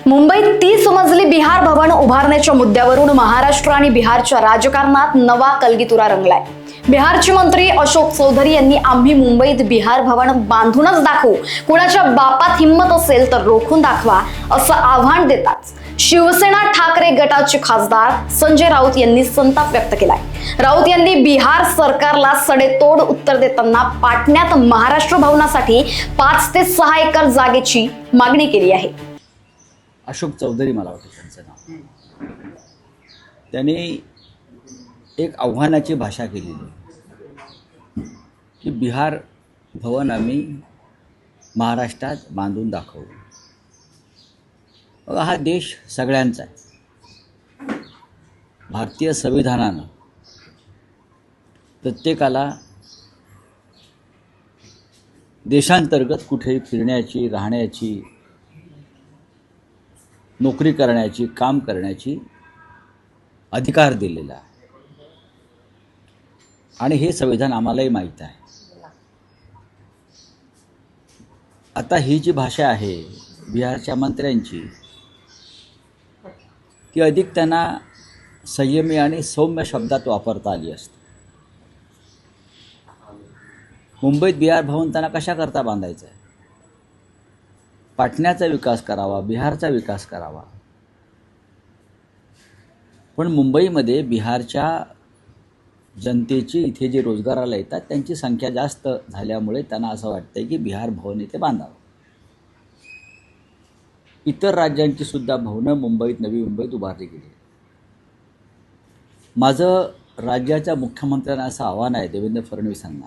मुंबईत 30 मजली बिहार भवन उभारण्याच्या मुद्द्यावरून महाराष्ट्र आणि बिहारच्या राजकारणात नवा कलगीतुरा रंगलाय। बिहारचे मंत्री अशोक चौधरी यांनी आम्ही मुंबईत बिहार भवन बांधूनच दाखवू, कुणाच्या बापात हिम्मत असेल तर रोखून दाखवा असं आव्हान देतात शिवसेना ठाकरे गटाचे खासदार संजय राऊत यांनी संताप व्यक्त केलाय। राऊत यांनी बिहार सरकारला सडेतोड उत्तर देताना पाटण्यात महाराष्ट्र भवनासाठी 5 ते 6 एकर जागेची मागणी केली आहे। अशोक चौधरी मला वाटतं त्यांचं नाव, त्यांनी एक आव्हानाची भाषा केलेली की बिहार भवन आम्ही महाराष्ट्रात बांधून दाखवू। हा देश सगळ्यांचा आहे। भारतीय संविधानानं प्रत्येकाला देशांतर्गत कुठेही फिरण्याची, राहण्याची, नोकरी करण्याची, काम करण्याची अधिकार दिलेला आहे आणि हे संविधान आम्हालाही माहीत आहे। आता ही जी भाषा आहे बिहारच्या मंत्र्यांची, ती अधिक त्यांना संयमी आणि सौम्य शब्दात वापरता आली असते। मुंबईत बिहार भवन त्यांना कशाकरता बांधायचं आहे? पाटण्याचा विकास करावा, बिहारचा विकास करावा। पण मुंबईमध्ये बिहारच्या जनतेची इथे जे रोजगाराला येतात त्यांची संख्या जास्त झाल्यामुळे त्यांना असं वाटतंय की बिहार भवन इथे बांधावं। इतर राज्यांची सुद्धा भवनं मुंबईत, नवी मुंबईत उभारली गेली। माझं राज्याच्या मुख्यमंत्र्यांना असं आव्हान आहे देवेंद्र फडणवीसांना,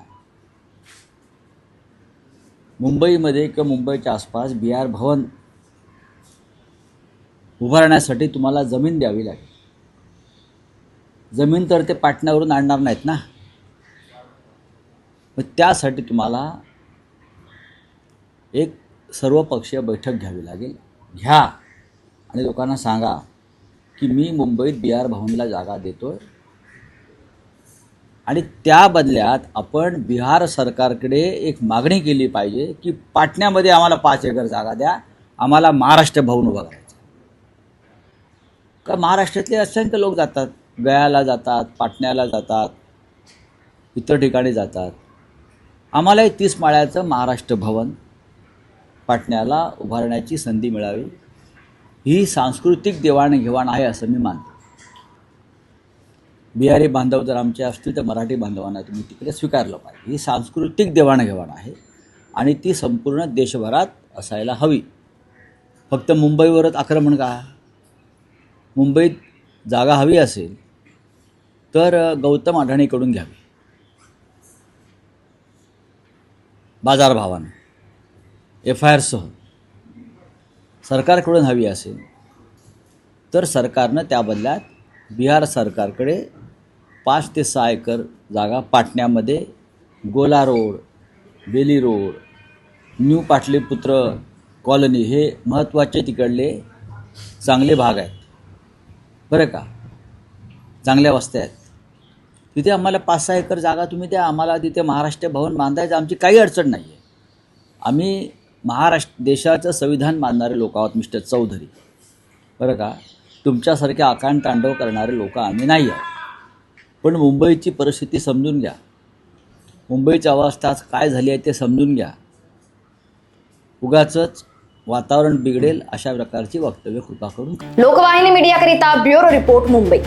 मुंबईमध्ये किंवा मुंबईच्या आसपास बिहार भवन उभारण्यासाठी तुम्हाला जमीन द्यावी लागेल। जमीन तर ते पाटण्यावरून आणणार नाहीत ना, मग त्यासाठी तुम्हाला एक सर्वपक्षीय बैठक घ्यावी लागेल। घ्या आणि लोकांना सांगा की मी मुंबईत बिहार भवनला जागा देतोय आणि त्या बदल्यात आपण बिहार सरकारकडे एक मागणी केली पाहिजे की पाटण्यामध्ये आम्हाला 5 एकर जागा द्या, आम्हाला महाराष्ट्र भवन उभं करायचं। का महाराष्ट्रातले असंख्य लोक जातात, गयाला जातात, पाटण्याला जातात, इतर ठिकाणी जातात। आम्हालाही 30 माळ्याचं महाराष्ट्र भवन पाटण्याला उभारण्याची संधी मिळावी, ही सांस्कृतिक देवाणघेवाण आहे असं मी मानतो। बिहारी बांधव जर आमचे असतील तर मराठी बांधवांना तुम्ही तिकडे स्वीकारलं पाहिजे। ही सांस्कृतिक देवाणघेवाण आहे आणि ती संपूर्ण देशभरात असायला हवी। फक्त मुंबईवरच आक्रमण का? मुंबईत जागा हवी असेल तर गौतम अडाणीकडून घ्यावी बाजारभावाने, FIR सह। सरकारकडून हवी असेल तर सरकारनं त्या बदल्यात बिहार सरकारकडे 5 ते 6 एकर जागा पाटण्यामध्ये, Gola Road, Bailey Road, New Pataliputra Colony, हे महत्त्वाचे तिकडले चांगले भाग आहेत बरं का, चांगल्या वस्त्या आहेत, तिथे आम्हाला 5-6 एकर जागा तुम्ही द्या, आम्हाला तिथे महाराष्ट्र भवन बांधायचं, आमची काही अडचण नाही आहे। आम्ही महाराष्ट्र देशाचं संविधान मानणारे लोक आहोत मिस्टर चौधरी, बरं का, तुमच्यासारखे आकांड तांडव करणारे लोक आम्ही नाही आहोत। पण मुंबईची परिस्थिती समजून घ्या, मुंबईची अवस्था काय झाली आहे ते समजून घ्या। उगाचच वातावरण बिघडेल अशा प्रकारची वक्तव्य कृपा करून। लोकवाहिनी मीडियाकरिता ब्युरो रिपोर्ट, मुंबई।